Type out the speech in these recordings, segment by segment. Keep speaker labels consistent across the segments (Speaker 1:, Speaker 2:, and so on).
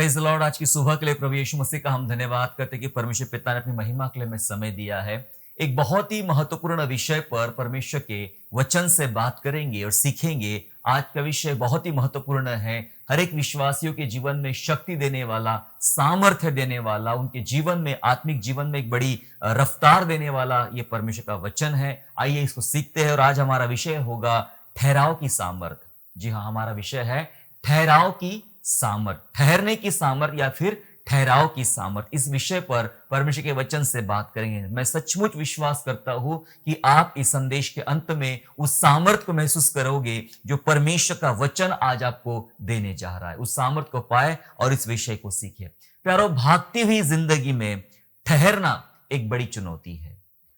Speaker 1: Praise the Lord. आज की सुबह के लिए प्रभु यीशु मसीह का हम धन्यवाद करते हैं कि परमेश्वर पिता ने अपनी महिमा के लिए हमें समय दिया है। एक बहुत ही महत्वपूर्ण विषय पर परमेश्वर के वचन से बात करेंगे और सीखेंगे। आज का विषय बहुत ही महत्वपूर्ण है। हर एक विश्वासियों के जीवन में शक्ति देने वाला, सामर्थ्य देने वाला, उनके जीवन में, आत्मिक जीवन में एक बड़ी रफ्तार देने वाला ये परमेश्वर का वचन है। आइए इसको सीखते हैं। और आज हमारा विषय होगा ठहराव की सामर्थ्य। जी हाँ, हमारा विषय है ठहराव की सामर्थ, ठहरने की सामर्थ या फिर ठहराव की सामर्थ। इस विषय पर परमेश्वर के वचन से बात करेंगे। मैं सचमुच विश्वास करता हूं कि आप इस संदेश के अंत में उस सामर्थ को महसूस करोगे जो परमेश्वर का वचन आज आपको देने जा रहा है। उस सामर्थ को पाए और इस विषय को सीखे। प्यारो, भागती हुई जिंदगी में ठहरना एक बड़ी चुनौती है।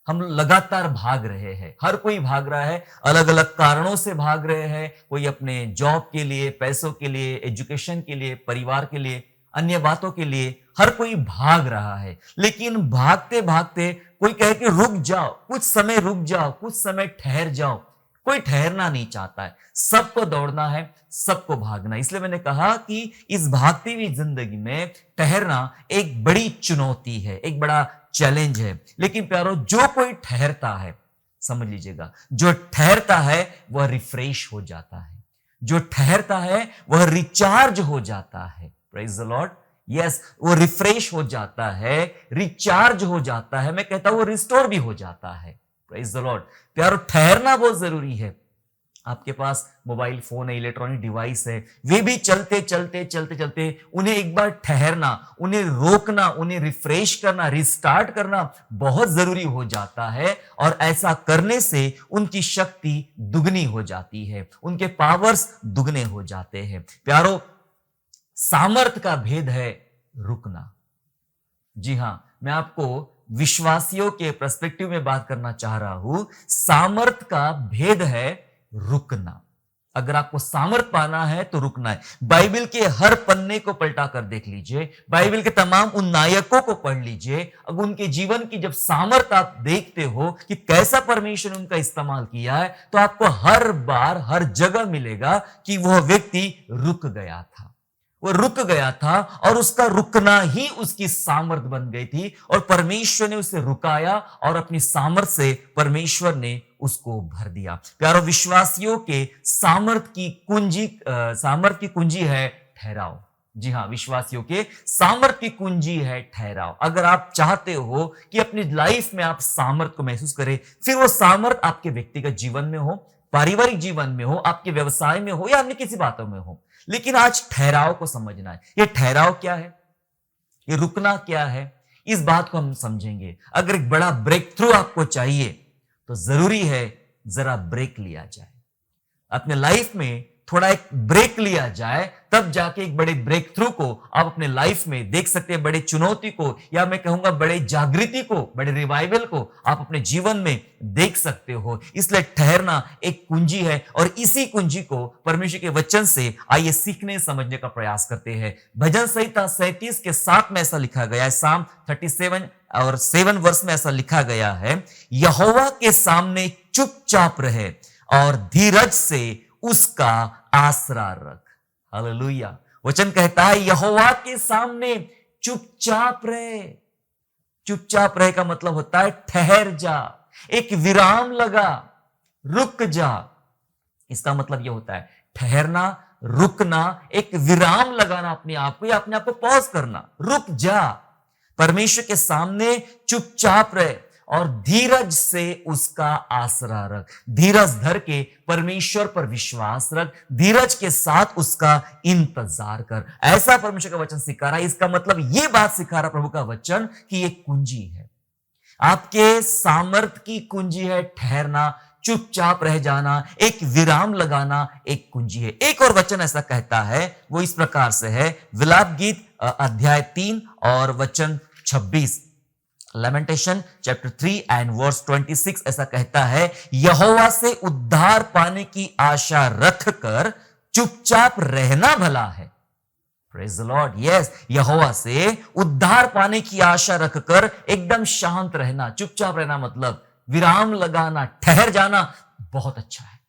Speaker 1: हम लगातार भाग रहे हैं, हर कोई भाग रहा है, अलग अलग कारणों से भाग रहे हैं। कोई अपने जॉब के लिए, पैसों के लिए, एजुकेशन के लिए, परिवार के लिए, अन्य बातों के लिए हर कोई भाग रहा है। लेकिन भागते भागते कोई कहे कि रुक जाओ, कुछ समय रुक जाओ, कुछ समय ठहर जाओ। कोई ठहरना नहीं चाहता है। सबको दौड़ना है, सबको भागना। इसलिए मैंने कहा कि इस भागती हुई जिंदगी में ठहरना एक बड़ी चुनौती है, एक बड़ा चैलेंज है। लेकिन प्यारो, जो कोई ठहरता है, समझ लीजिएगा, जो ठहरता है वह रिफ्रेश हो जाता है, जो ठहरता है वह रिचार्ज हो जाता है। Praise the Lord. यस, वो रिफ्रेश हो जाता है, रिचार्ज हो जाता है। मैं कहता हूं वो रिस्टोर भी हो जाता है। Praise the Lord. प्यारो, ठहरना बहुत जरूरी है। आपके पास मोबाइल फोन है, इलेक्ट्रॉनिक डिवाइस है, वे भी चलते चलते चलते चलते उन्हें एक बार ठहरना, उन्हें रोकना, उन्हें रिफ्रेश करना, रिस्टार्ट करना बहुत जरूरी हो जाता है। और ऐसा करने से उनकी शक्ति दुगनी हो जाती है, उनके पावर्स दुगने हो जाते हैं। प्यारो, सामर्थ का भेद है रुकना। जी हां, मैं आपको विश्वासियों के पर्सपेक्टिव में बात करना चाह रहा हूं। सामर्थ का भेद है रुकना। अगर आपको सामर्थ पाना है तो रुकना है। बाइबल के हर पन्ने को पलटा कर देख लीजिए, बाइबल के तमाम उन नायकों को पढ़ लीजिए। अगर उनके जीवन की जब सामर्थ आप देखते हो कि कैसा परमेश्वर ने उनका इस्तेमाल किया है, तो आपको हर बार हर जगह मिलेगा कि वह व्यक्ति रुक गया था। वो रुक गया था और उसका रुकना ही उसकी सामर्थ बन गई थी। और परमेश्वर ने उसे रुकाया और अपनी सामर्थ से परमेश्वर ने उसको भर दिया। प्यारो, विश्वासियों के सामर्थ की कुंजी है ठहराव। जी हां, विश्वासियों के सामर्थ की कुंजी है ठहराव। अगर आप चाहते हो कि अपनी लाइफ में आप सामर्थ को महसूस करें, फिर वो सामर्थ आपके व्यक्तिगत जीवन में हो, पारिवारिक जीवन में हो, आपके व्यवसाय में हो या अन्य किसी बातों में हो। लेकिन आज ठहराव को समझना है। यह ठहराव क्या है, ये रुकना क्या है, इस बात को हम समझेंगे। अगर एक बड़ा ब्रेक थ्रू आपको चाहिए तो जरूरी है जरा ब्रेक लिया जाए। अपने लाइफ में थोड़ा एक ब्रेक लिया जाए, तब जाके एक बड़े ब्रेक थ्रू को आप अपने लाइफ में देख सकते हैं। बड़े चुनौती को, या मैं कहूंगा बड़े जागृति को, बड़े रिवाइवल को आप अपने जीवन में देख सकते हो। इसलिए ठहरना एक कुंजी है और इसी कुंजी को परमेश्वर के वचन से आइए सीखने समझने का प्रयास करते हैं। भजन संहिता 37 के 7 में ऐसा लिखा गया है, साम 37 और 7 वर्ष में ऐसा लिखा गया है, यहोवा के सामने चुपचाप रहे और धीरज से उसका आसरा रख। हालेलुया। वचन कहता है यहोवा के सामने चुपचाप रहे। चुपचाप रहे का मतलब होता है ठहर जा, एक विराम लगा, रुक जा। इसका मतलब यह होता है ठहरना, रुकना, एक विराम लगाना अपने आप को, या अपने आप को पॉज करना। रुक जा, परमेश्वर के सामने चुपचाप रहे और धीरज से उसका आसरा रख। धीरज धर के परमेश्वर पर विश्वास रख, धीरज के साथ उसका इंतजार कर। ऐसा परमेश्वर का वचन सिखा रहा है। इसका मतलब यह बात सिखा रहा प्रभु का वचन कि यह कुंजी है, आपके सामर्थ की कुंजी है ठहरना, चुपचाप रह जाना, एक विराम लगाना एक कुंजी है। एक और वचन ऐसा कहता है, वो इस प्रकार से है, विलाप गीत अध्याय 3 और वचन 26, लैमेंटेशन चैप्टर 3 एंड वर्स 26 ऐसा कहता है, यहोवा से उद्धार पाने की आशा रखकर चुपचाप रहना भला है। Praise the Lord. यस, यहोवा से उद्धार पाने की आशा रखकर एकदम शांत रहना, चुपचाप रहना मतलब विराम लगाना, ठहर जाना बहुत अच्छा है।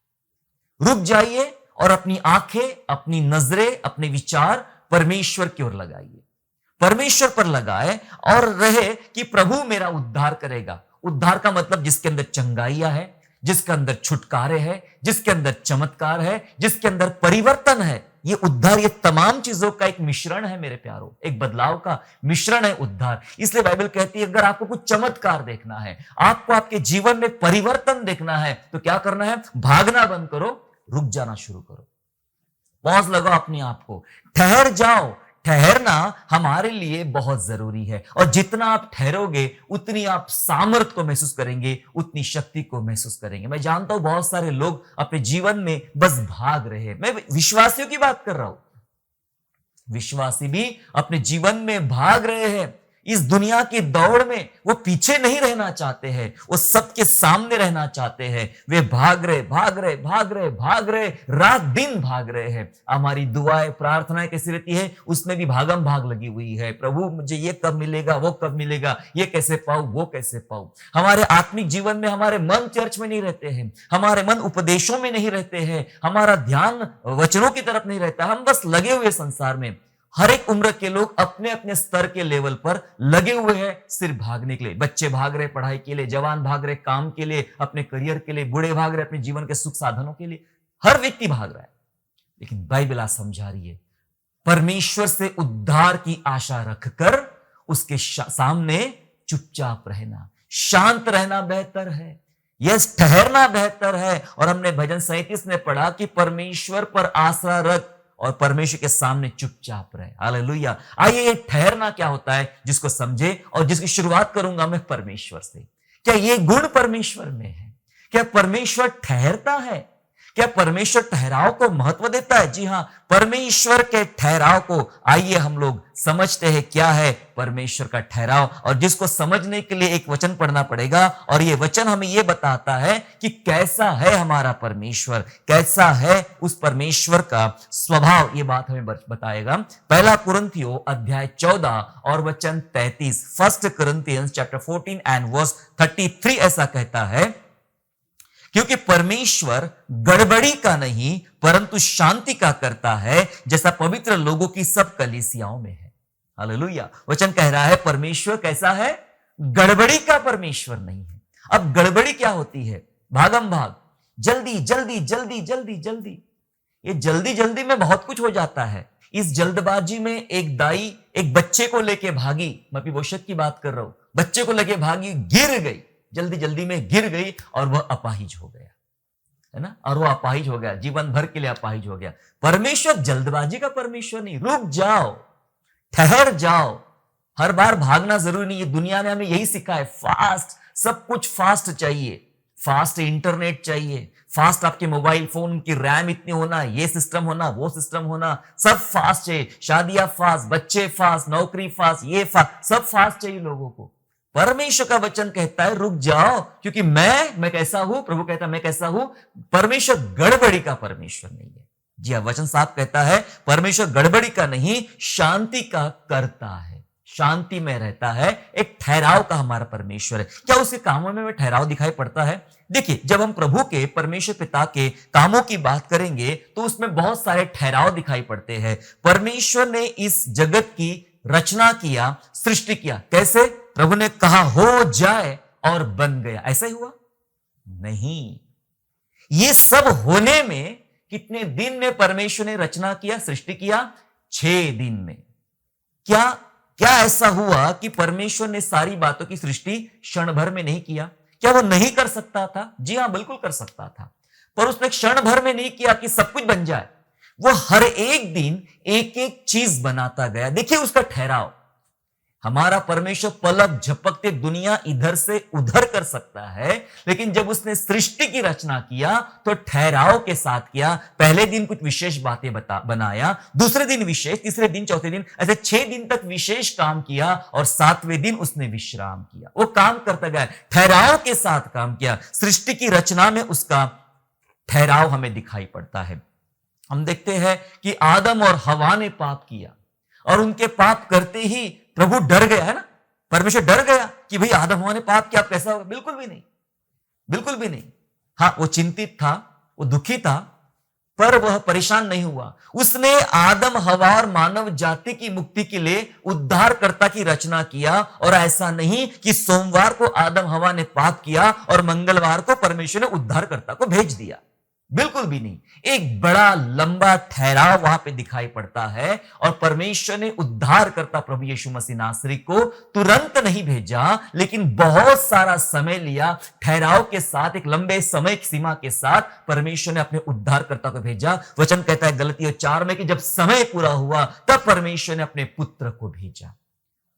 Speaker 1: रुक जाइए और अपनी आंखें, अपनी नजरें, अपने विचार परमेश्वर की ओर लगाइए, परमेश्वर पर लगाए और रहे कि प्रभु मेरा उद्धार करेगा। उद्धार का मतलब जिसके अंदर चंगाइयां है, जिसके अंदर छुटकारे है, जिसके अंदर चमत्कार है, जिसके अंदर परिवर्तन है। ये उद्धार, ये तमाम चीजों का एक मिश्रण है मेरे प्यारों, एक बदलाव का मिश्रण है उद्धार। इसलिए बाइबल कहती है अगर आपको कुछ चमत्कार देखना है, आपको आपके जीवन में परिवर्तन देखना है, तो क्या करना है? भागना बंद करो, रुक जाना शुरू करो, पॉज लगाओ अपने आप को, ठहर जाओ। ठहरना हमारे लिए बहुत जरूरी है, और जितना आप ठहरोगे उतनी आप सामर्थ को महसूस करेंगे, उतनी शक्ति को महसूस करेंगे। मैं जानता हूं बहुत सारे लोग अपने जीवन में बस भाग रहे हैं। मैं विश्वासियों की बात कर रहा हूं, विश्वासी भी अपने जीवन में भाग रहे हैं। इस दुनिया की दौड़ में वो पीछे नहीं रहना चाहते हैं, वो सबके सामने रहना चाहते हैं। वे भाग रहे भाग रहे भाग रहे भाग रहे, रात दिन भाग रहे हैं। हमारी दुआएं प्रार्थनाएं कैसी रहती है? उसमें भी भागम भाग लगी हुई है। प्रभु मुझे ये कब मिलेगा, वो कब मिलेगा, ये कैसे पाऊं, वो कैसे पाऊं। हमारे आत्मिक जीवन में हमारे मन चर्च में नहीं रहते हैं, हमारे मन उपदेशों में नहीं रहते हैं, हमारा ध्यान वचनों की तरफ नहीं रहता। हम बस लगे हुए संसार में। हर एक उम्र के लोग अपने अपने स्तर के लेवल पर लगे हुए हैं सिर्फ भागने के लिए। बच्चे भाग रहे पढ़ाई के लिए, जवान भाग रहे काम के लिए, अपने करियर के लिए, बूढ़े भाग रहे अपने जीवन के सुख साधनों के लिए। हर व्यक्ति भाग रहा है, लेकिन बाइबल आज समझा रही है परमेश्वर से उद्धार की आशा रखकर उसके सामने चुपचाप रहना, शांत रहना बेहतर है। यस, ठहरना बेहतर है। और हमने भजन 37 में पढ़ा कि परमेश्वर पर आशा रख और परमेश्वर के सामने चुपचाप रहे। हालेलुया। आइए ये ठहरना क्या होता है जिसको समझे, और जिसकी शुरुआत करूंगा मैं परमेश्वर से। क्या ये गुण परमेश्वर में है? क्या परमेश्वर ठहरता है? क्या परमेश्वर ठहराव को महत्व देता है? जी हां, परमेश्वर के ठहराव को आइए हम लोग समझते हैं क्या है परमेश्वर का ठहराव। और जिसको समझने के लिए एक वचन पढ़ना पड़ेगा, और ये वचन हमें ये बताता है कि कैसा है हमारा परमेश्वर, कैसा है उस परमेश्वर का स्वभाव। ये बात हमें बताएगा पहला कुरिन्थियों अध्याय 14 और वचन 33। फर्स्ट कुरिन्थियंस चैप्टर 14 एंड वर्स 33 ऐसा कहता है, क्योंकि परमेश्वर गड़बड़ी का नहीं परंतु शांति का करता है, जैसा पवित्र लोगों की सब कलीसियाओं में है। हालेलुया। वचन कह रहा है परमेश्वर कैसा है? गड़बड़ी का परमेश्वर नहीं है। अब गड़बड़ी क्या होती है? भागम भाग, जल्दी जल्दी जल्दी जल्दी जल्दी। ये जल्दी जल्दी में बहुत कुछ हो जाता है। इस जल्दबाजी में एक दाई एक बच्चे को लेके भागी, मैं पिबोशत की बात कर रहा हूं, बच्चे को लेके भागी, गिर गई, जल्दी जल्दी में गिर गई और वह अपाहिज हो गया, है ना। और वह अपाहिज हो गया, जीवन भर के लिए अपाहिज हो गया। परमेश्वर जल्दबाजी का परमेश्वर नहीं। रुक जाओ, ठहर जाओ। हर बार भागना जरूरी नहीं है। दुनिया ने हमें यही सिखाया है, फास्ट, सब कुछ फास्ट चाहिए। फास्ट इंटरनेट चाहिए, फास्ट आपके मोबाइल फोन की रैम इतनी होना, ये सिस्टम होना, वो सिस्टम होना, सब फास्ट चाहिए। शादियां फास्ट, बच्चे फास्ट, नौकरी फास्ट, ये फास्ट, सब फास्ट चाहिए लोगों को। परमेश्वर का वचन कहता है रुक जाओ, क्योंकि मैं कैसा हूं? प्रभु कहता है मैं कैसा हूं? परमेश्वर गड़बड़ी का परमेश्वर नहीं है। जी हां, वचन साफ कहता है परमेश्वर गड़बड़ी का नहीं, शांति का करता है, शांति में रहता है। एक ठहराव का हमारा परमेश्वर है। क्या उसके कामों में ठहराव दिखाई पड़ता है? देखिए, जब हम प्रभु के, परमेश्वर पिता के कामों की बात करेंगे तो उसमें बहुत सारे ठहराव दिखाई पड़ते हैं। परमेश्वर ने इस जगत की रचना किया, सृष्टि किया। कैसे? प्रभु ने कहा हो जाए और बन गया। ऐसा ही हुआ? नहीं। ये सब होने में कितने दिन में परमेश्वर ने रचना किया, सृष्टि किया? 6 दिन में। क्या ऐसा हुआ कि परमेश्वर ने सारी बातों की सृष्टि क्षण भर में नहीं किया? क्या वो नहीं कर सकता था? जी हां, बिल्कुल कर सकता था, पर उसने क्षण भर में नहीं किया कि सब कुछ बन जाए। वो हर एक दिन एक एक चीज बनाता गया। देखिए उसका ठहराव। हमारा परमेश्वर पलक झपकते दुनिया इधर से उधर कर सकता है, लेकिन जब उसने सृष्टि की रचना किया तो ठहराव के साथ किया। पहले दिन कुछ विशेष बातें बनाया, दूसरे दिन विशेष, तीसरे दिन, चौथे दिन, ऐसे 6 दिन तक विशेष काम किया, और 7वें दिन उसने विश्राम किया। वो काम करता गया, ठहराव के साथ काम किया। सृष्टि की रचना में उसका ठहराव हमें दिखाई पड़ता है। हम देखते हैं कि आदम और हवा ने पाप किया, और उनके पाप करते ही प्रभु डर गया, है ना। परमेश्वर डर गया कि भाई आदम हवा ने पाप किया, अब कैसा होगा? बिल्कुल भी नहीं, बिल्कुल भी नहीं। हाँ, वो चिंतित था, वो दुखी था, पर वह परेशान नहीं हुआ। उसने आदम, हवा और मानव जाति की मुक्ति के लिए उद्धारकर्ता की रचना किया। और ऐसा नहीं कि सोमवार को आदम हवा ने पाप किया और मंगलवार को परमेश्वर ने उद्धारकर्ता को भेज दिया। बिल्कुल भी नहीं। एक बड़ा लंबा ठहराव वहां पे दिखाई पड़ता है। और परमेश्वर ने उद्धारकर्ता प्रभु यीशु मसीह नासरी को तुरंत नहीं भेजा, लेकिन बहुत सारा समय लिया। ठहराव के साथ, एक लंबे समय की सीमा के साथ परमेश्वर ने अपने उद्धारकर्ता को भेजा। वचन कहता है गलतियों 4 में कि जब समय पूरा हुआ तब परमेश्वर ने अपने पुत्र को भेजा।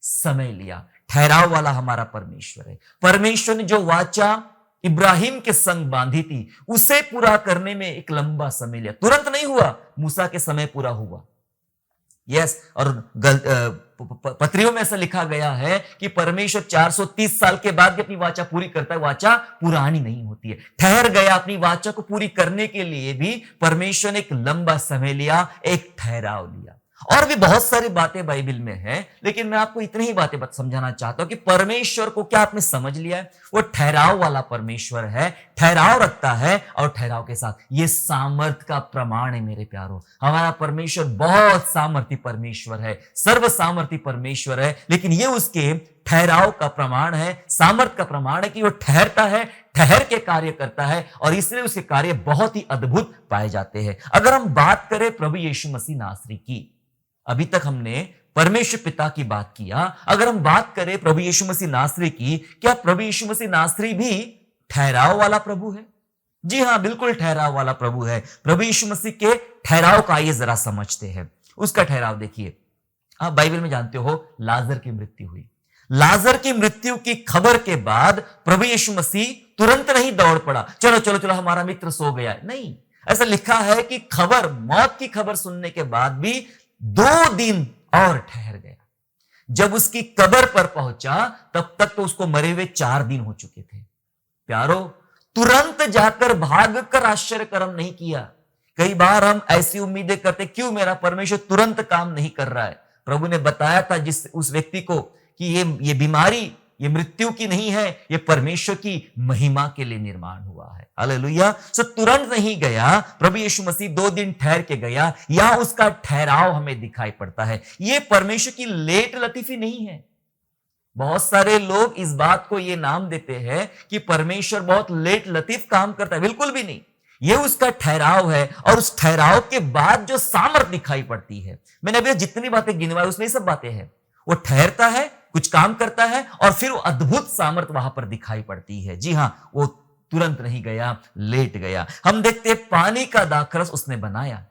Speaker 1: समय लिया। ठहराव वाला हमारा परमेश्वर है। परमेश्वर ने जो वाचा इब्राहिम के संग बांधी थी, उसे पूरा करने में एक लंबा समय लिया। तुरंत नहीं हुआ, मूसा के समय पूरा हुआ। यस, और पत्रियों में ऐसा लिखा गया है कि परमेश्वर 430 साल के बाद भी अपनी वाचा पूरी करता है। वाचा पुरानी नहीं होती है। ठहर गया। अपनी वाचा को पूरी करने के लिए भी परमेश्वर ने एक लंबा समय लिया, एक ठहराव लिया। और भी बहुत सारी बातें बाइबल में हैं, लेकिन मैं आपको इतनी ही बातें समझाना चाहता हूं कि परमेश्वर को क्या आपने समझ लिया है? वो ठहराव वाला परमेश्वर है, ठहराव रखता है। और ठहराव के साथ ये सामर्थ का प्रमाण है मेरे प्यारों। हमारा परमेश्वर बहुत सामर्थी परमेश्वर है, सर्व सामर्थी परमेश्वर है, लेकिन ये उसके ठहराव का प्रमाण है, सामर्थ का प्रमाण है कि वो ठहरता है, ठहर के कार्य करता है। और इसलिए उसके कार्य बहुत ही अद्भुत पाए जाते हैं। अगर हम बात करें प्रभु यीशु मसीह नासरी की, अभी तक हमने परमेश्वर पिता की बात किया। अगर हम बात करें प्रभु यीशु मसीह नासरी की, क्या प्रभु यीशु मसीह नासरी भी ठहराव वाला प्रभु है? जी हां, बिल्कुल ठहराव वाला प्रभु है। प्रभु यीशु मसीह के ठहराव का आइए जरा समझते हैं। उसका ठहराव देखिए। आप बाइबल में जानते हो लाजर की मृत्यु हुई। लाजर की मृत्यु की खबर के बाद प्रभु यीशु मसीह तुरंत नहीं दौड़ पड़ा, चलो चलो चलो हमारा मित्र सो गया है। नहीं, ऐसा लिखा है कि खबर, मौत की खबर सुनने के बाद भी 2 दिन और ठहर गया। जब उसकी कब्र पर पहुंचा तब तक तो उसको मरे हुए 4 दिन हो चुके थे। प्यारो, तुरंत जाकर भागकर आश्चर्य कर्म नहीं किया। कई बार हम ऐसी उम्मीदें करते, क्यों मेरा परमेश्वर तुरंत काम नहीं कर रहा है? प्रभु ने बताया था उस व्यक्ति को कि ये बीमारी, ये मृत्यु की नहीं है, ये परमेश्वर की महिमा के लिए निर्माण हुआ है। हालेलुया। सो तुरंत नहीं गया, प्रभु यीशु मसीह 2 दिन ठहर के गया। यहां उसका ठहराव हमें दिखाई पड़ता है। ये परमेश्वर की लेट लतीफी नहीं है। बहुत सारे लोग इस बात को ये नाम देते हैं कि परमेश्वर बहुत लेट लतीफ काम करता है। बिल्कुल भी नहीं। ये उसका ठहराव है। और उस ठहराव के बाद जो सामर्थ दिखाई पड़ती है, मैंने अभी जितनी बातें गिनवाई उसमें ये सब बातें हैं। वो ठहरता है, कुछ काम करता है, और फिर वो अद्भुत सामर्थ वहां पर दिखाई पड़ती है। जी हां, वो तुरंत नहीं गया, लेट गया। हम देखते हैं पानी का दाखरस उसने बनाया।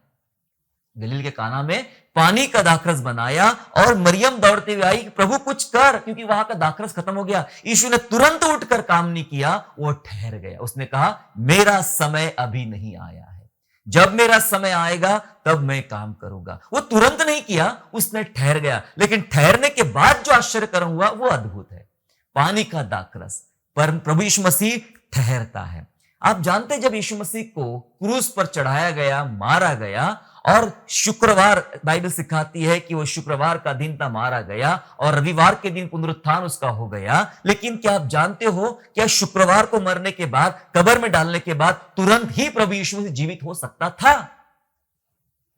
Speaker 1: गलील के काना में पानी का दाखरस बनाया और मरियम दौड़ते हुए आई कि प्रभु कुछ कर, क्योंकि वहां का दाखरस खत्म हो गया। यीशु ने तुरंत उठकर काम नहीं किया, वो ठहर गया। उसने कहा मेरा समय अभी नहीं आया है, जब मेरा समय आएगा तब मैं काम करूंगा। वो तुरंत नहीं किया, उसने ठहर गया। लेकिन ठहरने के बाद जो आश्चर्य कर्म हुआ वो अद्भुत है। पानी का दाखरस पर प्रभु यीशु मसीह ठहरता है। आप जानते हैं, जब यीशु मसीह को क्रूस पर चढ़ाया गया, मारा गया, और शुक्रवार बाइबल सिखाती है कि वो शुक्रवार का दिन था, मारा गया, और रविवार के दिन पुनरुत्थान उसका हो गया। लेकिन क्या आप जानते हो, क्या शुक्रवार को मरने के बाद, कब्र में डालने के बाद तुरंत ही प्रभु यीशु मसीह जीवित हो सकता था?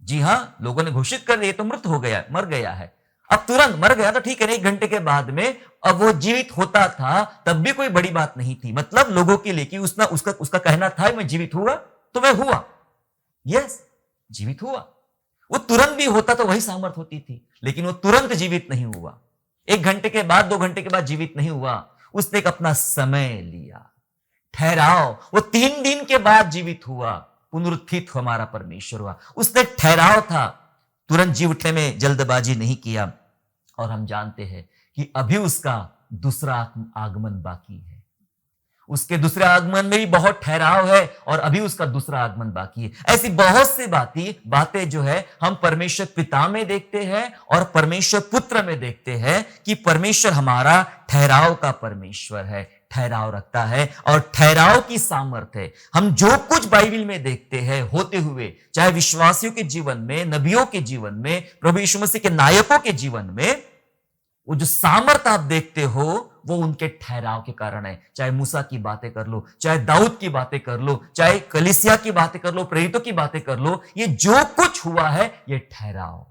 Speaker 1: जी हां, लोगों ने घोषित कर दिया तो मृत हो गया, मर गया है। अब तुरंत मर गया तो ठीक है, 1 घंटे के बाद में अब वो जीवित होता था, तब भी कोई बड़ी बात नहीं थी। मतलब लोगों के लिए कि उसका कहना था मैं जीवित हुआ तो मैं हुआ। यस, जीवित हुआ। वो तुरंत भी होता तो वही सामर्थ होती थी, लेकिन वो तुरंत जीवित नहीं हुआ। 1 घंटे के बाद, 2 घंटे के बाद जीवित नहीं हुआ। उसने एक अपना समय लिया, ठहराव। वो 3 दिन के बाद जीवित हुआ, पुनरुत्थित हमारा परमेश्वर हुआ। उसने ठहराव था, तुरंत जी उठने में जल्दबाजी नहीं किया। और हम जानते हैं कि अभी उसका दूसरा आगमन बाकी है। उसके दूसरे आगमन में भी बहुत ठहराव है, और अभी उसका दूसरा आगमन बाकी है। ऐसी बहुत सी बातें जो है हम परमेश्वर पिता में देखते हैं और परमेश्वर पुत्र में देखते हैं कि परमेश्वर हमारा ठहराव का परमेश्वर है, ठहराव रखता है, और ठहराव की सामर्थ्य है। हम जो कुछ बाइबल में देखते हैं होते हुए, चाहे विश्वासियों के जीवन में, नबियों के जीवन में, प्रभु यीशु मसीह के नायकों के जीवन में, वो जो सामर्थ आप देखते हो वो उनके ठहराव के कारण है। चाहे मूसा की बातें कर लो, चाहे दाऊद की बातें कर लो, चाहे कलीसिया की बातें कर लो, प्रेरितों की बातें कर लो, ये जो कुछ हुआ है ये ठहराव।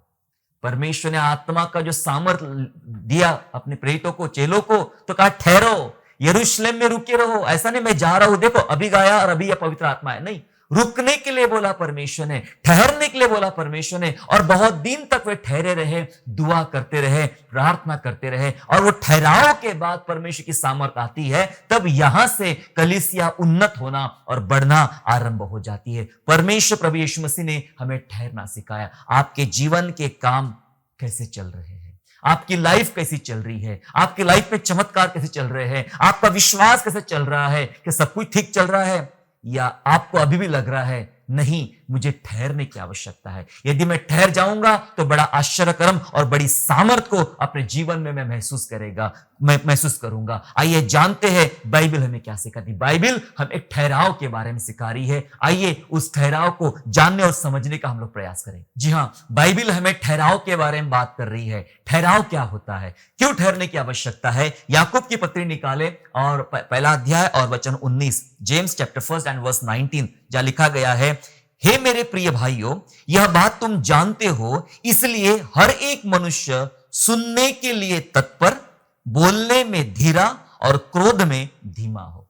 Speaker 1: परमेश्वर ने आत्मा का जो सामर्थ दिया अपने प्रेरितों को, चेलों को, तो कहा ठहरो, यरूशलेम में रुके रहो। ऐसा नहीं मैं जा रहा हूं, देखो अभी गाया और अभी यह पवित्र आत्मा है, नहीं, रुकने के लिए बोला परमेश्वर ने, ठहरने के लिए बोला परमेश्वर ने। और बहुत दिन तक वे ठहरे रहे, दुआ करते रहे, प्रार्थना करते रहे, और वो ठहराव के बाद परमेश्वर की सामर्थ आती है, तब यहां से कलीसिया उन्नत होना और बढ़ना आरंभ हो जाती है। परमेश्वर प्रभु यीशु मसीह ने हमें ठहरना सिखाया। आपके जीवन के काम कैसे चल रहे हैं, आपकी लाइफ कैसी चल रही है, आपकी लाइफ में चमत्कार कैसे चल रहे हैं, आपका विश्वास कैसे चल रहा है, कि सब कुछ ठीक चल रहा है, या आपको अभी भी लग रहा है नहीं मुझे ठहरने की आवश्यकता है। यदि मैं ठहर जाऊंगा तो बड़ा आश्चर्यकर्म और बड़ी सामर्थ को अपने जीवन में मैं महसूस करूंगा। आइए जानते हैं बाइबल हमें क्या सिखाती। बाइबल हमें एक ठहराव के बारे में सिखा रही है। आइए उस ठहराव को जानने और समझने का हम लोग प्रयास करें। जी हाँ, बाइबल हमें ठहराव के बारे में बात कर रही है। ठहराव क्या होता है, क्यों ठहरने की आवश्यकता है। याकूब की पत्री निकाले और पहला अध्याय और वचन 19, जेम्स चैप्टर 1 एंड वर्स 19, जहां लिखा गया है, हे मेरे प्रिय भाइयों, यह बात तुम जानते हो, इसलिए हर एक मनुष्य सुनने के लिए तत्पर, बोलने में धीरा और क्रोध में धीमा हो।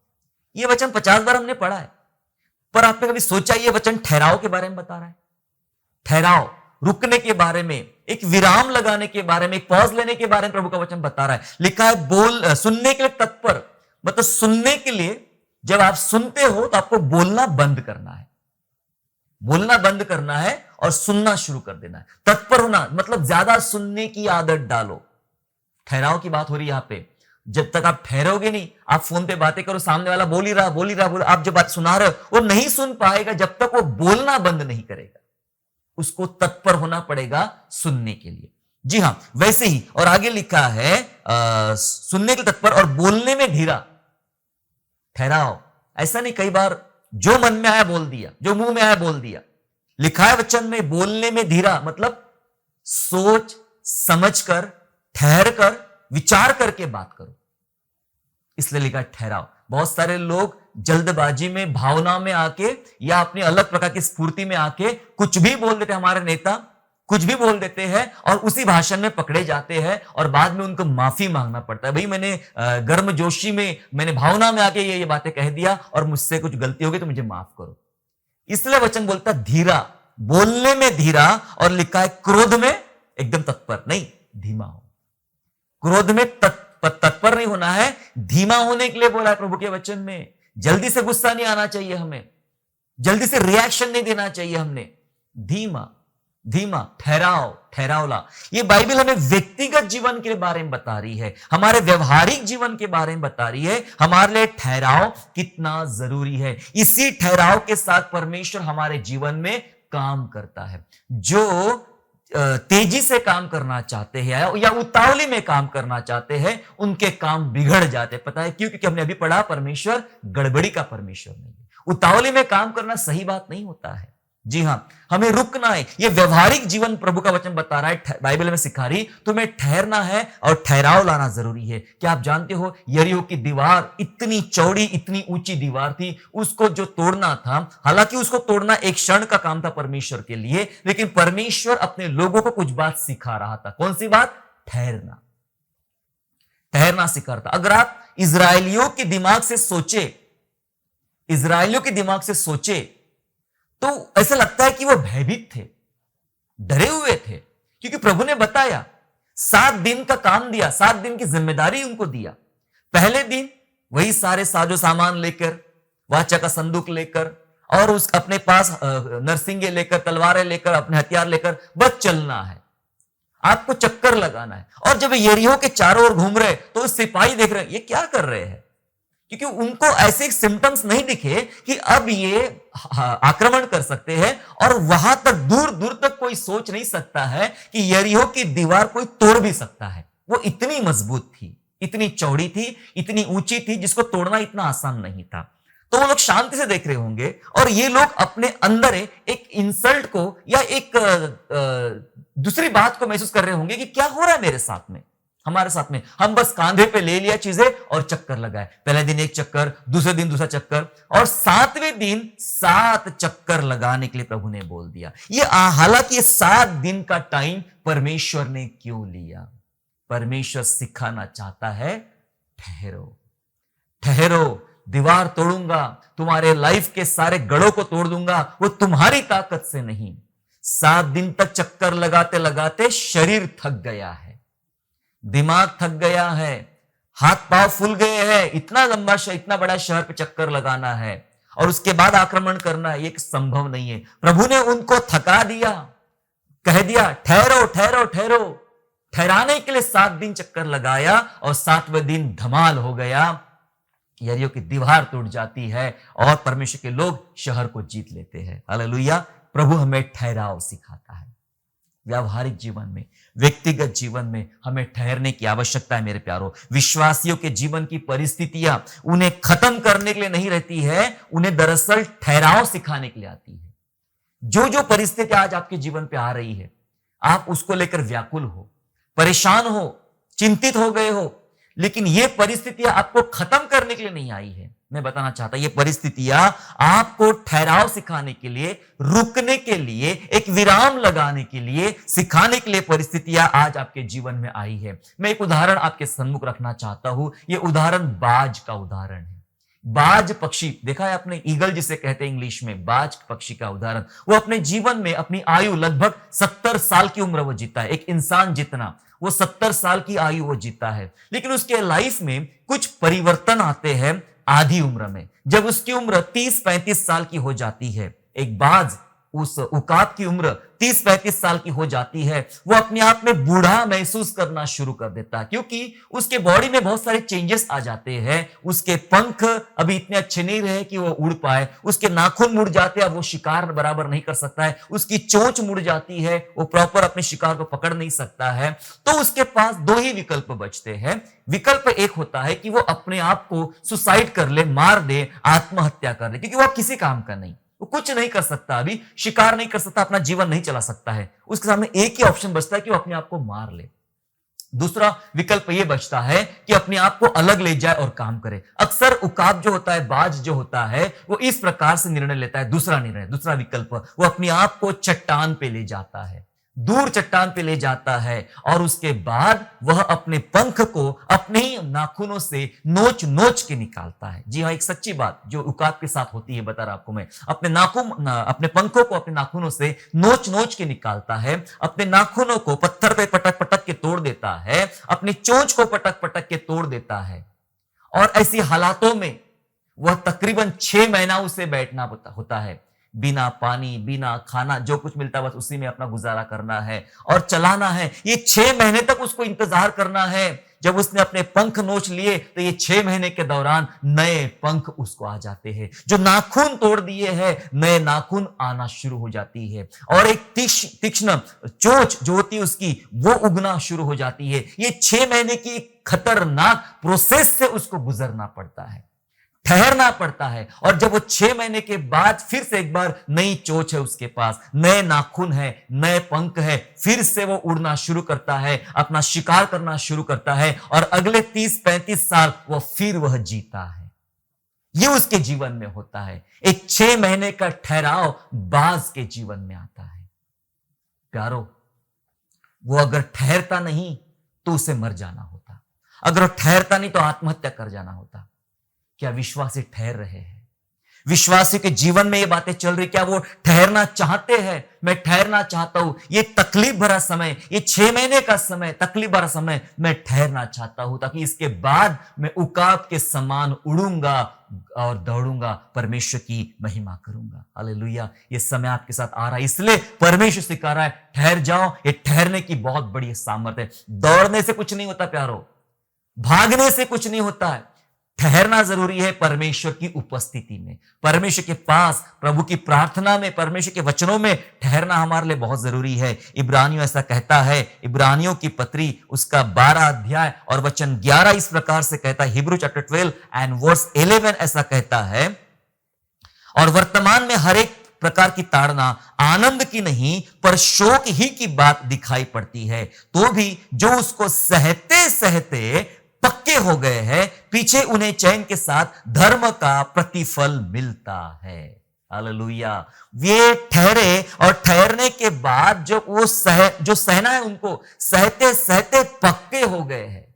Speaker 1: यह वचन 50 बार हमने पढ़ा है, पर आपने कभी सोचा यह वचन ठहराव के बारे में बता रहा है। ठहराव, रुकने के बारे में, एक विराम लगाने के बारे में, एक पॉज लेने के बारे में प्रभु का वचन बता रहा है। लिखा है सुनने के लिए तत्पर, मतलब सुनने के लिए जब आप सुनते हो तो आपको बोलना बंद करना है, बोलना बंद करना है और सुनना शुरू कर देना है। तत्पर होना मतलब ज्यादा सुनने की आदत डालो। ठहराव की बात हो रही है यहां पे। जब तक आप ठहरोगे नहीं, आप फोन पे बातें करो, सामने वाला बोल ही रहा, आप जब बात सुना रहे हो वो नहीं सुन पाएगा जब तक वो बोलना बंद नहीं करेगा। उसको तत्पर होना पड़ेगा सुनने के लिए। जी हां, वैसे ही और आगे लिखा है सुनने के तत्पर और बोलने में धीरा। ठहराव, ऐसा नहीं कई बार जो मन में आया बोल दिया, जो मुंह में आया बोल दिया। लिखा है वचन में बोलने में धीरा, मतलब सोच समझ कर, ठहर कर, विचार करके बात करो, इसलिए लिखा ठहराव। बहुत सारे लोग जल्दबाजी में, भावना में आके या अपनी अलग प्रकार की स्फूर्ति में आके कुछ भी बोल देते, हमारे नेता कुछ भी बोल देते हैं और उसी भाषण में पकड़े जाते हैं और बाद में उनको माफी मांगना पड़ता है। भाई मैंने गर्मजोशी में, मैंने भावना में आके ये बातें कह दिया और मुझसे कुछ गलती हो गई तो मुझे माफ करो। इसलिए वचन बोलता धीरा, बोलने में धीरा, और लिखा है क्रोध में एकदम तत्पर नहीं, धीमा हो। क्रोध में तत्पर नहीं होना है, धीमा होने के लिए बोला है प्रभु के वचन में। जल्दी से गुस्सा नहीं आना चाहिए हमें, जल्दी से रिएक्शन नहीं देना चाहिए हमने। धीमा, ठहरावला। ये बाइबल हमें व्यक्तिगत जीवन के बारे में बता रही है, हमारे व्यवहारिक जीवन के बारे में बता रही है, हमारे लिए ठहराव कितना जरूरी है। इसी ठहराव के साथ परमेश्वर हमारे जीवन में काम करता है। जो तेजी से काम करना चाहते हैं या उतावली में काम करना चाहते हैं, उनके काम बिगड़ जाते हैं। पता है क्यों? क्योंकि हमने अभी पढ़ा परमेश्वर गड़बड़ी का परमेश्वर नहीं है। उतावली में काम करना सही बात नहीं होता है। जी हां, हमें रुकना है। ये व्यवहारिक जीवन प्रभु का वचन बता रहा है, बाइबल में सिखा रही, तुम्हें ठहरना है और ठहराव लाना जरूरी है। क्या आप जानते हो यरीहो की दीवार इतनी चौड़ी, इतनी ऊंची दीवार थी, उसको जो तोड़ना था, हालांकि उसको तोड़ना एक क्षण का काम था परमेश्वर के लिए, लेकिन परमेश्वर अपने लोगों को कुछ बात सिखा रहा था। कौन सी बात? ठहरना सिखा रहा था। अगर आप इजरायलियों के दिमाग से सोचे तो ऐसा लगता है कि वो भयभीत थे, डरे हुए थे, क्योंकि प्रभु ने बताया 7 दिन का काम दिया, 7 दिन की जिम्मेदारी उनको दिया। पहले दिन वही सारे साजो सामान लेकर, वाचा का संदूक लेकर और उस अपने पास नरसिंगे लेकर, तलवारें लेकर, अपने हथियार लेकर बस चलना है, आपको चक्कर लगाना है। और जब यरीहो के चारों ओर घूम रहे तो सिपाही देख रहे ये क्या कर रहे हैं, क्योंकि उनको ऐसे सिम्टम्स नहीं दिखे कि अब ये आक्रमण कर सकते हैं। और वहां तक दूर दूर तक कोई सोच नहीं सकता है कि यरीहो की दीवार कोई तोड़ भी सकता है। वो इतनी मजबूत थी, इतनी चौड़ी थी, इतनी ऊंची थी, जिसको तोड़ना इतना आसान नहीं था। तो वो लोग शांति से देख रहे होंगे और ये लोग अपने अंदर एक इंसल्ट को या एक दूसरी बात को महसूस कर रहे होंगे कि क्या हो रहा है मेरे साथ में। हमारे साथ में, हम बस कांधे पे ले लिया चीजें और चक्कर लगाए। पहले दिन एक चक्कर, दूसरे दिन दूसरा चक्कर, और सातवें दिन 7 चक्कर लगाने के लिए प्रभु ने बोल दिया। हालांकि ये 7 दिन का टाइम परमेश्वर ने क्यों लिया? परमेश्वर सिखाना चाहता है, ठहरो, ठहरो, दीवार तोड़ूंगा, तुम्हारे लाइफ के सारे गढ़ों को तोड़ दूंगा, वो तुम्हारी ताकत से नहीं। 7 दिन तक चक्कर लगाते लगाते शरीर थक गया है, दिमाग थक गया है, हाथ पांव फूल गए हैं, इतना बड़ा शहर पे चक्कर लगाना है और उसके बाद आक्रमण करना, ये संभव नहीं है। प्रभु ने उनको थका दिया, कह दिया ठहरो ठहरो ठहरो। ठहराने के लिए 7 दिन चक्कर लगाया और 7वें दिन धमाल हो गया, यरीहो की दीवार टूट जाती है और परमेश्वर के लोग शहर को जीत लेते हैं। हालेलुया। प्रभु हमें ठहराव सिखाता है। व्यावहारिक जीवन में, व्यक्तिगत जीवन में हमें ठहरने की आवश्यकता है मेरे प्यारों। विश्वासियों के जीवन की परिस्थितियां उन्हें खत्म करने के लिए नहीं रहती है, उन्हें दरअसल ठहराव सिखाने के लिए आती है। जो जो परिस्थिति आज आपके जीवन पे आ रही है, आप उसको लेकर व्याकुल हो, परेशान हो, चिंतित हो गए हो, लेकिन ये परिस्थितियां आपको खत्म करने के लिए नहीं आई है। मैं बताना चाहता हूं, ये परिस्थितियां आपको ठहराव सिखाने के लिए, रुकने के लिए, एक विराम लगाने के लिए, सिखाने के लिए परिस्थितियां आज आपके जीवन में आई है। मैं एक उदाहरण आपके सम्मुख रखना चाहता हूं। ये उदाहरण बाज का उदाहरण है। बाज पक्षी देखा है आपने, ईगल जिसे कहते हैं इंग्लिश में, बाज पक्षी का उदाहरण। वो अपने जीवन में अपनी आयु लगभग 70 साल की उम्र वो जीता है, एक इंसान जितना वो 70 साल की आयु वो जीता है। लेकिन उसके लाइफ में कुछ परिवर्तन आते हैं आधी उम्र में, जब उसकी उम्र 30-35 साल की हो जाती है। एक बाज, उस उकाब की उम्र 30-35 साल की हो जाती है, वो अपने आप में बूढ़ा महसूस करना शुरू कर देता है, क्योंकि उसके बॉडी में बहुत सारे चेंजेस आ जाते हैं। उसके पंख अभी इतने अच्छे नहीं रहे कि वो उड़ पाए, उसके नाखून मुड़ जाते हैं, वो शिकार बराबर नहीं कर सकता है, उसकी चोंच मुड़ जाती है, वो प्रॉपर अपने शिकार को पकड़ नहीं सकता है। तो उसके पास 2 ही विकल्प बचते हैं। विकल्प एक होता है कि वो अपने आप को सुसाइड कर ले, मार दे, आत्महत्या कर ले, क्योंकि वो किसी काम का नहीं, वो कुछ नहीं कर सकता, अभी शिकार नहीं कर सकता, अपना जीवन नहीं चला सकता है। उसके सामने एक ही ऑप्शन बचता है कि वो अपने आप को मार ले। दूसरा विकल्प ये बचता है कि अपने आप को अलग ले जाए और काम करे। अक्सर उकाब जो होता है, बाज जो होता है, वो इस प्रकार से निर्णय लेता है। दूसरा विकल्प, वो अपने आप को चट्टान पे ले जाता है, दूर चट्टान पे ले जाता है, और उसके बाद वह अपने पंख को अपने ही नाखूनों से नोच नोच के निकालता है। जी हाँ, एक सच्ची बात जो उकाब के साथ होती है, बता रहा आपको मैं। अपने पंखों को अपने नाखूनों से नोच नोच के निकालता है, अपने नाखूनों को पत्थर पे पटक पटक के तोड़ देता है, अपनी चोंच को पटक पटक के तोड़ देता है। और ऐसी हालातों में वह तकरीबन 6 महीना उसे बैठना होता है, बिना पानी, बिना खाना, जो कुछ मिलता है बस उसी में अपना गुजारा करना है और चलाना है। ये 6 महीने तक उसको इंतजार करना है। जब उसने अपने पंख नोच लिए तो ये 6 महीने के दौरान नए पंख उसको आ जाते हैं। जो नाखून तोड़ दिए हैं, नए नाखून आना शुरू हो जाती है, और एक तीक्ष्ण चोंच जो होती है उसकी, वो उगना शुरू हो जाती है। ये 6 महीने की खतरनाक प्रोसेस से उसको गुजरना पड़ता है, ठहरना पड़ता है। और जब वो 6 महीने के बाद फिर से एक बार नई चोंच है उसके पास, नए नाखून है, नए पंख है, फिर से वो उड़ना शुरू करता है, अपना शिकार करना शुरू करता है, और अगले 30-35 साल वह जीता है। ये उसके जीवन में होता है। एक 6 महीने का ठहराव बाज के जीवन में आता है। प्यारो, वो अगर ठहरता नहीं तो उसे मर जाना होता, अगर वो ठहरता नहीं तो आत्महत्या कर जाना होता। क्या विश्वासी ठहर रहे हैं? विश्वासी के जीवन में ये बातें चल रही, क्या वो ठहरना चाहते हैं? मैं ठहरना चाहता हूं, ये तकलीफ भरा समय, ये 6 महीने का समय, तकलीफ भरा समय, मैं ठहरना चाहता हूं, ताकि इसके बाद मैं उकाब के समान उड़ूंगा और दौड़ूंगा, परमेश्वर की महिमा करूंगा। हालेलुया। ये समय आपके साथ आ रहा है, इसलिए परमेश्वर सिखा रहा है, ठहर जाओ। ये ठहरने की बहुत बड़ी सामर्थ्य है। दौड़ने से कुछ नहीं होता प्यारो, भागने से कुछ नहीं होता है। ठहरना जरूरी है परमेश्वर की उपस्थिति में, परमेश्वर के पास, प्रभु की प्रार्थना में, परमेश्वर के वचनों में ठहरना हमारे लिए बहुत जरूरी है। इब्रानियों ऐसा कहता है, इब्रानियों की पत्री उसका 12 अध्याय और वचन 11 इस प्रकार से कहता है, हिब्रू चैप्टर 12 एंड वर्स 11 ऐसा कहता है, और वर्तमान में हर एक प्रकार की ताड़ना आनंद की नहीं पर शोक ही की बात दिखाई पड़ती है, तो भी जो उसको सहते सहते पक्के हो गए हैं, पीछे उन्हें चैन के साथ धर्म का प्रतिफल मिलता है। हालेलुया। ये ठहरे और ठहरने के बाद जो सहना है उनको सहते सहते पक्के हो गए हैं।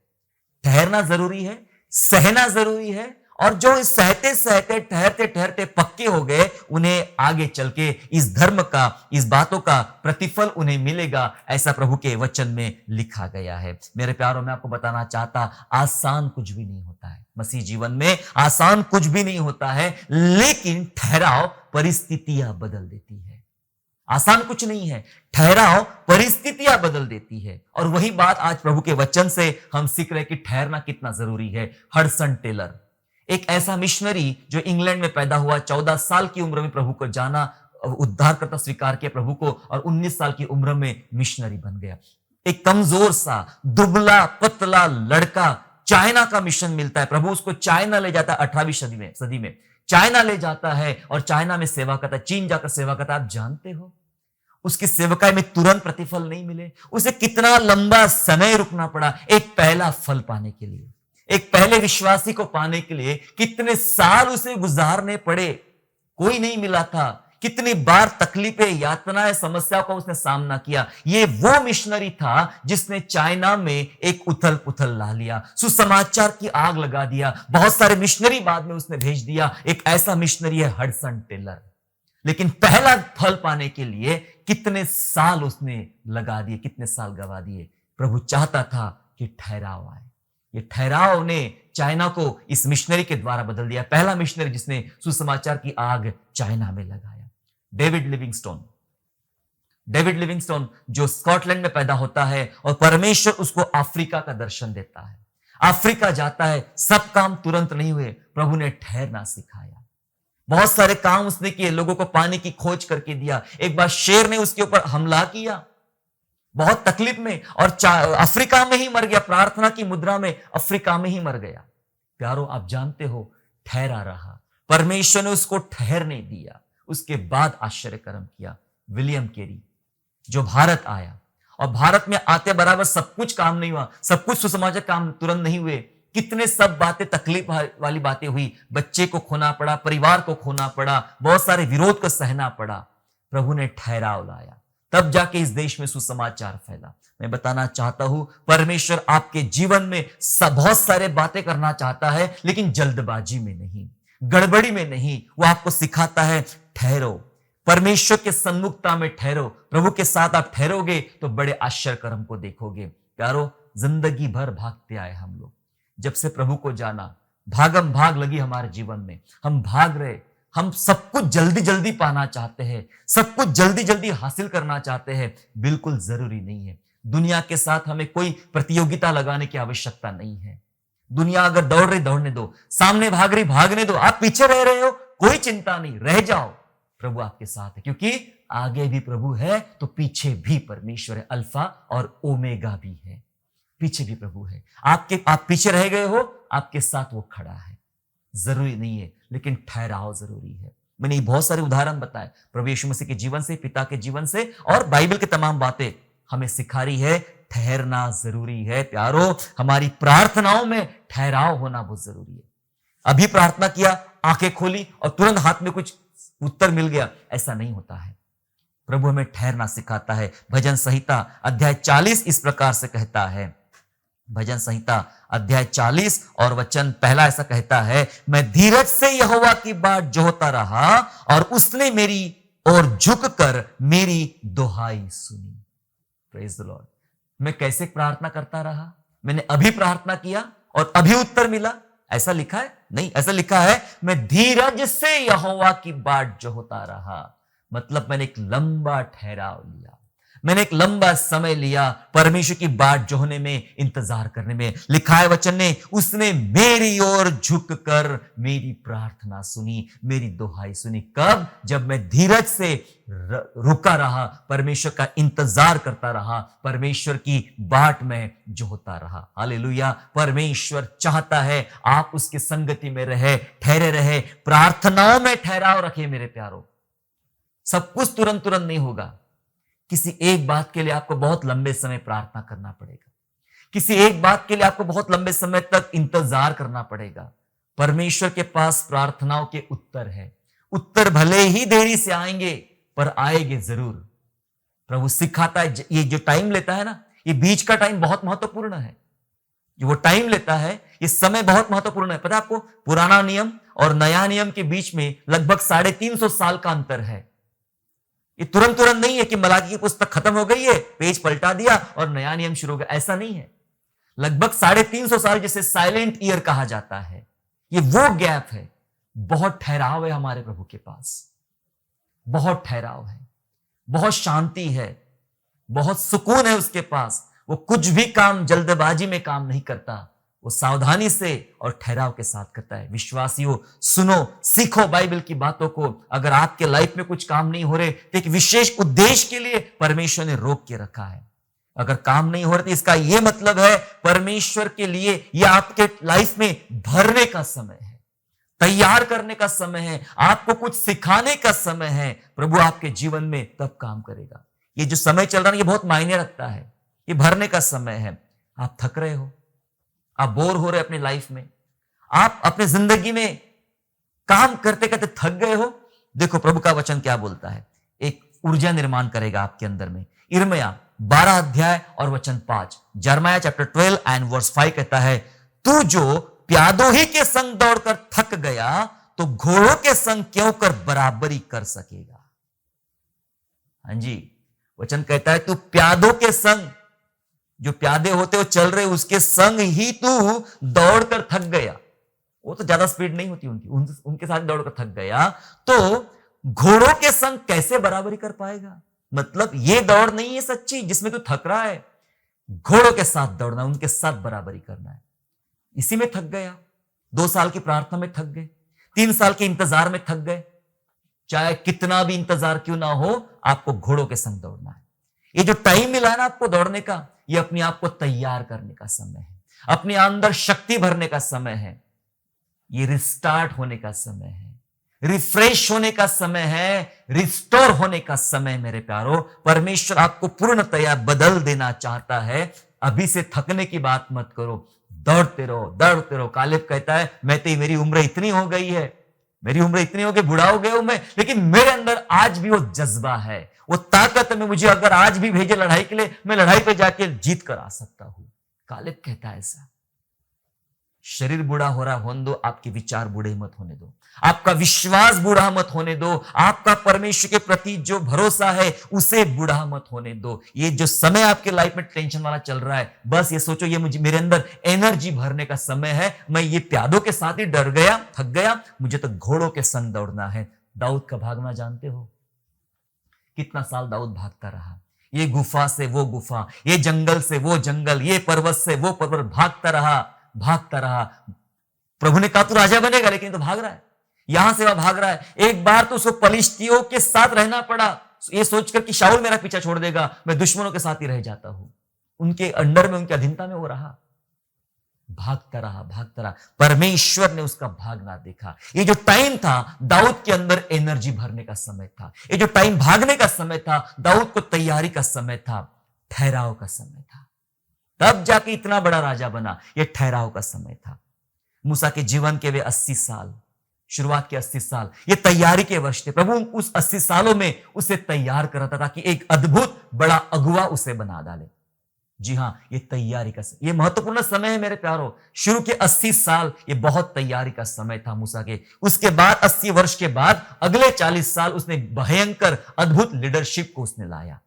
Speaker 1: ठहरना जरूरी है, सहना जरूरी है, और जो इस सहते सहते ठहरते ठहरते पक्के हो गए, उन्हें आगे चल के इस धर्म का, इस बातों का प्रतिफल उन्हें मिलेगा, ऐसा प्रभु के वचन में लिखा गया है। मेरे प्यारों, मैं आपको बताना चाहता, आसान कुछ भी नहीं होता है मसीह जीवन में, आसान कुछ भी नहीं होता है, लेकिन ठहराव परिस्थितियां बदल देती है। आसान कुछ नहीं है, ठहराव परिस्थितियां बदल देती है। और वही बात आज प्रभु के वचन से हम सीख रहे कि ठहरना कितना जरूरी है। हडसन टेलर, एक ऐसा मिशनरी जो इंग्लैंड में पैदा हुआ, 14 साल की उम्र में प्रभु को जाना, उद्धारकर्ता स्वीकार किया प्रभु को, और 19 साल की उम्र में मिशनरी बन गया। एक कमजोर सा दुबला पतला लड़का, चाइना का मिशन मिलता है, प्रभु उसको चाइना ले जाता है। 18वीं सदी में चाइना ले जाता है और चाइना में सेवा करता है, चीन जाकर सेवा करता है। आप जानते हो उसकी सेवकाई में तुरंत प्रतिफल नहीं मिले, उसे कितना लंबा समय रुकना पड़ा एक पहला फल पाने के लिए, एक पहले विश्वासी को पाने के लिए कितने साल उसे गुजारने पड़े, कोई नहीं मिला था। कितनी बार तकलीफें, यातनाएं, समस्याओं का उसने सामना किया। ये वो मिशनरी था जिसने चाइना में एक उथल पुथल ला लिया, सुसमाचार की आग लगा दिया। बहुत सारे मिशनरी बाद में उसने भेज दिया। एक ऐसा मिशनरी है हडसन टेलर। लेकिन पहला फल पाने के लिए कितने साल उसने लगा दिए, कितने साल गवा दिए। प्रभु चाहता था कि ठहराव आए। ये ठहराव ने चाइना को इस मिशनरी के द्वारा बदल दिया। पहला मिशनरी जिसने सुसमाचार की आग चाइना में लगाया, डेविड लिविंगस्टोन जो स्कॉटलैंड में पैदा होता है और परमेश्वर उसको अफ्रीका का दर्शन देता है। अफ्रीका जाता है, सब काम तुरंत नहीं हुए, प्रभु ने ठहरना सिखाया। बहुत सारे काम उसने किए, लोगों को पानी की खोज करके दिया। एक बार शेर ने उसके ऊपर हमला किया, बहुत तकलीफ में, और अफ्रीका में ही मर गया। प्रार्थना की मुद्रा में अफ्रीका में ही मर गया। प्यारो, आप जानते हो, ठहरा रहा, परमेश्वर ने उसको ठहरने दिया। उसके बाद आश्चर्य कर्म किया। विलियम केरी जो भारत आया, और भारत में आते बराबर सब कुछ काम नहीं हुआ, सब कुछ सुसमाचार काम तुरंत नहीं हुए। कितने सब बातें, तकलीफ वाली बातें हुई। बच्चे को खोना पड़ा, परिवार को खोना पड़ा, बहुत सारे विरोध को सहना पड़ा। प्रभु ने ठहराव लाया, तब जाके इस देश में सुसमाचार फैला। मैं बताना चाहता हूं, परमेश्वर आपके जीवन में बहुत सारे बातें करना चाहता है, लेकिन जल्दबाजी में नहीं, गड़बड़ी में नहीं। वो आपको सिखाता है ठहरो, परमेश्वर के सन्मुखता में ठहरो। प्रभु के साथ आप ठहरोगे तो बड़े आश्चर्य कर्म को देखोगे। प्यारो, जिंदगी भर भागते आए हम लोग, जब से प्रभु को जाना, भागम भाग लगी हमारे जीवन में। हम भाग रहे, हम सब कुछ जल्दी जल्दी पाना चाहते हैं, सब कुछ जल्दी जल्दी हासिल करना चाहते हैं। बिल्कुल जरूरी नहीं है। दुनिया के साथ हमें कोई प्रतियोगिता लगाने की आवश्यकता नहीं है। दुनिया अगर दौड़ रही, दौड़ने दो, सामने भाग रही, भागने दो। आप पीछे रह रहे हो, कोई चिंता नहीं, रह जाओ, प्रभु आपके साथ है। क्योंकि आगे भी प्रभु है तो पीछे भी परमेश्वर है, अल्फा और ओमेगा भी है, पीछे भी प्रभु है। आप पीछे रह गए हो, आपके साथ वो खड़ा है। जरूरी नहीं है, लेकिन ठहराव जरूरी है। मैंने बहुत सारे उदाहरण बताए प्रभु यीशु मसीह के जीवन से, पिता के जीवन से, और बाइबल के तमाम बातें हमें सिखा रही है ठहरना जरूरी है। प्यारो, हमारी प्रार्थनाओं में ठहराव होना बहुत जरूरी है। अभी प्रार्थना किया, आंखें खोली और तुरंत हाथ में कुछ उत्तर मिल गया, ऐसा नहीं होता है। प्रभु हमें ठहरना सिखाता है। भजन संहिता अध्याय 40 इस प्रकार से कहता है। भजन संहिता अध्याय 40 और वचन पहला ऐसा कहता है, मैं धीरज से यहोवा की बाट जोहता रहा और उसने मेरी ओर झुककर मेरी दुहाई सुनी। Praise the Lord. मैं कैसे प्रार्थना करता रहा? मैंने अभी प्रार्थना किया और अभी उत्तर मिला, ऐसा लिखा है? नहीं, ऐसा लिखा है, मैं धीरज से यहोवा की बाट जोहता रहा। मतलब मैंने एक लंबा ठहराव लिया, मैंने एक लंबा समय लिया परमेश्वर की बाट जोहने में, इंतजार करने में। लिखा है वचन ने, उसने मेरी ओर झुककर मेरी प्रार्थना सुनी, मेरी दुहाई सुनी। कब? जब मैं धीरज से रुका रहा, परमेश्वर का इंतजार करता रहा, परमेश्वर की बाट में जोहता रहा। हालेलुया। परमेश्वर चाहता है आप उसकी संगति में रहे, ठहरे रहे, प्रार्थनाओं में ठहराव रखे। मेरे प्यारो, सब कुछ तुरंत तुरंत नहीं होगा। किसी एक बात के लिए आपको बहुत लंबे समय प्रार्थना करना पड़ेगा। किसी एक बात के लिए आपको बहुत लंबे समय तक इंतजार करना पड़ेगा। परमेश्वर के पास प्रार्थनाओं के उत्तर है। उत्तर भले ही देरी से आएंगे, पर आएंगे जरूर। प्रभु सिखाता है, ये जो टाइम लेता है ना, ये बीच का टाइम बहुत महत्वपूर्ण है। जो वो टाइम लेता है, ये समय बहुत महत्वपूर्ण है। पता है आपको, पुराना नियम और नया नियम के बीच में लगभग 350 साल का अंतर है। ये तुरंत तुरंत नहीं है कि मलाकी की पुस्तक खत्म हो गई है, पेज पलटा दिया और नया नियम शुरू हो गया, ऐसा नहीं है। लगभग 350 साल, जिसे साइलेंट ईयर कहा जाता है, ये वो गैप है। बहुत ठहराव है हमारे प्रभु के पास, बहुत ठहराव है, बहुत शांति है, बहुत सुकून है उसके पास। वो कुछ भी काम जल्दबाजी में काम नहीं करता, वो सावधानी से और ठहराव के साथ करता है। विश्वासियों, सुनो, सीखो बाइबल की बातों को। अगर आपके लाइफ में कुछ काम नहीं हो रहे, तो एक विशेष उद्देश्य के लिए परमेश्वर ने रोक के रखा है। अगर काम नहीं हो रहे, तो इसका यह मतलब है परमेश्वर के लिए यह आपके लाइफ में भरने का समय है, तैयार करने का समय है, आपको कुछ सिखाने का समय है। प्रभु आपके जीवन में तब काम करेगा। ये जो समय चल रहा है, ये बहुत मायने रखता है। ये भरने का समय है। आप थक रहे हो, आप बोर हो रहे अपनी लाइफ में, आप अपने जिंदगी में काम करते करते थक गए हो, देखो प्रभु का वचन क्या बोलता है। एक ऊर्जा निर्माण करेगा आपके अंदर में। यिर्मयाह 12 अध्याय और वचन 5, जर्माया चैप्टर 12 एंड वर्स 5 कहता है, तू जो प्यादों ही के संग दौड़कर थक गया, तो घोड़ों के संग क्यों कर बराबरी कर सकेगा। हां जी, वचन कहता है तू प्यादों के संग, जो प्यादे होते हो चल रहे, उसके संग ही तू दौड़कर थक गया। वो तो ज्यादा स्पीड नहीं होती उनके साथ दौड़कर थक गया, तो घोड़ों के संग कैसे बराबरी कर पाएगा। मतलब ये दौड़ नहीं है सच्ची जिसमें तू थक रहा है, घोड़ों के साथ दौड़ना, उनके साथ बराबरी करना है। इसी में थक गया, 2 साल की प्रार्थना में थक गए, 3 साल के इंतजार में थक गए, चाहे कितना भी इंतजार क्यों ना हो, आपको घोड़ों के संग दौड़ना है। ये जो टाइम मिला है ना आपको दौड़ने का, ये अपने आप को तैयार करने का समय है, अपने अंदर शक्ति भरने का समय है, ये रिस्टार्ट होने का समय है, रिफ्रेश होने का समय है, रिस्टोर होने का समय। मेरे प्यारो, परमेश्वर आपको पूर्णतया बदल देना चाहता है। अभी से थकने की बात मत करो, दौड़ते रहो, दौड़ते रहो। कालेब कहता है, मेरी उम्र इतनी हो गई है, मेरी उम्र इतनी हो गई, बूढ़ा हो गया हूं मैं, लेकिन मेरे अंदर आज भी वो जज्बा है, वो ताकत में। मुझे अगर आज भी भेजे लड़ाई के लिए, मैं लड़ाई पे जाके जीत कर आ सकता हूं। कालेब कहता है ऐसा। शरीर बूढ़ा हो रहा होने दो, आपके विचार बूढ़े मत होने दो, आपका विश्वास बूढ़ा मत होने दो, आपका परमेश्वर के प्रति जो भरोसा है उसे बूढ़ा मत होने दो। ये जो समय आपके लाइफ में टेंशन वाला चल रहा है, बस ये सोचो, ये मेरे अंदर एनर्जी भरने का समय है। मैं ये प्यादों के साथ ही डर गया, थक गया, मुझे तो घोड़ों के संग दौड़ना है। दाऊद का भागना जानते हो, कितना साल दाऊद भागता रहा, ये गुफा से वो गुफा, ये जंगल से वो जंगल, ये पर्वत से वो पर्वत, भागता रहा, भागता रहा। प्रभु ने कहा तू राजा बनेगा, लेकिन तो भाग रहा है, यहां से वहां भाग रहा है। एक बार तो उसको पलिश्तियों के साथ रहना पड़ा, ये सोचकर कि शाऊल मेरा पीछा छोड़ देगा, मैं दुश्मनों के साथ ही रह जाता हूं। उनके अंडर में, उनके अधीनता में वो रहा, भागता रहा, भागता रहा। परमेश्वर ने उसका भागना देखा। ये जो टाइम था, दाऊद के अंदर एनर्जी भरने का समय था। ये जो टाइम भागने का समय था, दाऊद को तैयारी का समय था, ठहराव का समय था। तब जाके इतना बड़ा राजा बना। यह ठहराव का समय था। मूसा के जीवन के वे 80 साल, शुरुआत के 80 साल, ये तैयारी के वर्ष थे। प्रभु उस 80 सालों में उसे तैयार कर रहा था कि एक अद्भुत बड़ा अगुआ उसे बना डाले। जी हां, ये तैयारी का समय, ये महत्वपूर्ण समय है मेरे प्यारो। शुरू के 80 साल ये बहुत तैयारी का समय था मूसा के। उसके बाद 80 वर्ष के बाद अगले 40 साल उसने भयंकर अद्भुत लीडरशिप को उसने लाया।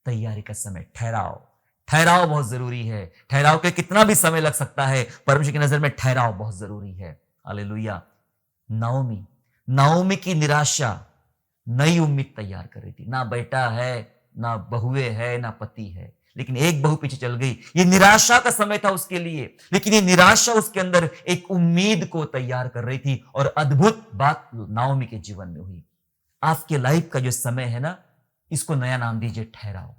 Speaker 1: तैयारी का समय, ठहराव, ठहराव बहुत जरूरी है। ठहराव के कितना भी समय लग सकता है, परमेश्वर की नजर में ठहराव बहुत जरूरी है। हालेलुया। नाओमी की निराशा नई उम्मीद तैयार कर रही थी। ना बेटा है, ना बहुए है, ना पति है, लेकिन एक बहू पीछे चल गई। ये निराशा का समय था उसके लिए, लेकिन ये निराशा उसके अंदर एक उम्मीद को तैयार कर रही थी। और अद्भुत बात नाओमी के जीवन में हुई। आपके लाइफ का जो समय है ना, इसको नया नाम दीजिए ठहराव।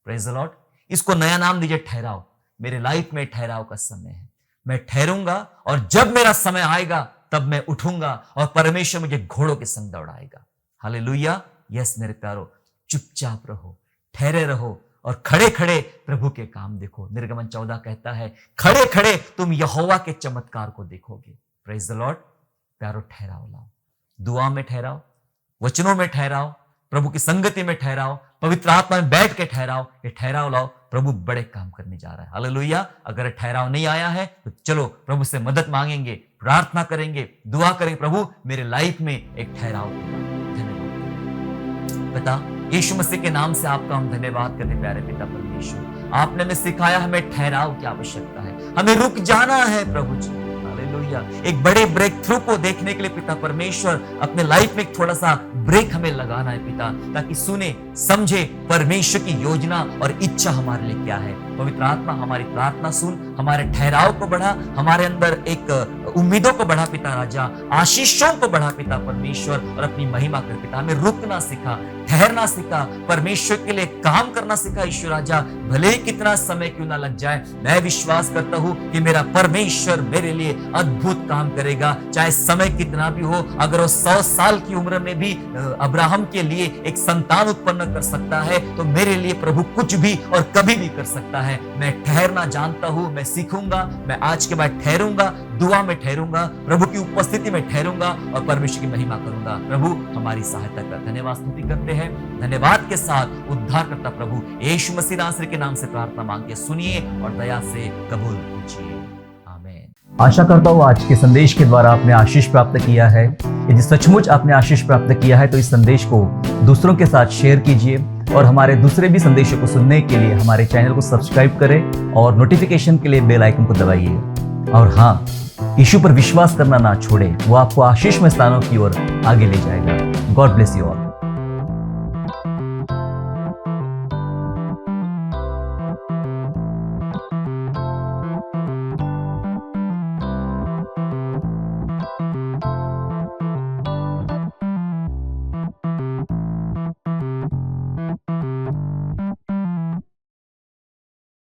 Speaker 1: Praise the Lord. इसको नया नाम दीजिए ठहराव। मेरे लाइफ में ठहराव का समय है। मैं ठहरूंगा और जब मेरा समय आएगा तब मैं उठूंगा और परमेश्वर मुझे घोड़ों के संग दौड़ाएगा। हालेलुया। यस मेरे प्यारो, चुपचाप रहो, ठहरे रहो और खड़े खड़े प्रभु के काम देखो। निर्गमन 14 कहता है, खड़े खड़े तुम यहोवा के चमत्कार को देखोगे। Praise the Lord. प्यारो ठहराव लाओ, दुआ में ठहराओ, वचनों में ठहराओ, प्रभु की संगति में ठहराओ, पवित्र आत्मा में बैठ के ठहराओ। ये ठहराव लाओ, प्रभु बड़े काम करने जा रहा है। हालेलुया। अगर ठहराव नहीं आया है तो चलो प्रभु से मदद मांगेंगे, प्रार्थना करेंगे, दुआ करेंगे, प्रभु मेरे लाइफ में एक ठहराव। धन्यवाद पिता, यीशु मसीह के नाम से आपका हम धन्यवाद करते प्यारे पिता परमेश्वर। आपने हमें सिखाया हमें ठहराव की आवश्यकता है, हमें रुक जाना है प्रभु जी। हालेलुया। एक बड़े ब्रेक थ्रू को देखने के लिए पिता परमेश्वर अपने लाइफ में थोड़ा सा ब्रेक हमें लगाना है पिता, ताकि सुने समझे परमेश्वर की योजना और इच्छा हमारे लिए क्या है। पवित्र आत्मा हमारी प्रार्थना सुन, हमारे ठहराव को बढ़ा, हमारे अंदर एक उम्मीदों को बढ़ा पिता राजा, आशीषों को बढ़ा पिता परमेश्वर, और अपनी महिमा कर पिता। हमें रुकना सिखा, ठहरना सिखा, परमेश्वर के लिए काम करना सिखा ईश्वर राजा। भले ही कितना समय क्यों ना लग जाए, मैं विश्वास करता हूं कि मेरा परमेश्वर मेरे लिए अद्भुत काम करेगा, चाहे समय कितना भी हो। अगर वो 100 साल की उम्र में भी अब्राहम के लिए एक संतान उत्पन्न कर सकता है, तो मेरे लिए प्रभु कुछ भी और कभी भी कर सकता है। मैं ठहरना जानता हूं, मैं सीखूंगा, मैं आज के बाद ठहरूंगा, दुआ में ठहरूंगा, प्रभु की उपस्थिति में ठहरूंगा और परमेश्वर की महिमा करूंगा। प्रभु हमारी सहायता कर। धन्यवाद स्तुति करते हैं, धन्यवाद के साथ उद्धारकर्ता प्रभु यीशु मसीह नासरी के नाम से प्रार्थना मांग के सुनिए और दया से कबूल कीजिए। आमीन।
Speaker 2: आशा करता हूँ आज के संदेश के द्वारा आपने आशीष प्राप्त किया है। यदि सचमुच आपने आशीष प्राप्त किया है तो इस संदेश को दूसरों के साथ शेयर कीजिए और हमारे दूसरे भी संदेशों को सुनने के लिए हमारे चैनल को सब्सक्राइब करें और नोटिफिकेशन के लिए बेल आइकन को दबाइए। और हाँ, यीशु पर विश्वास करना ना छोड़े, वो आपको आशीषमय स्थानों की ओर आगे ले जाएगा। God bless you all.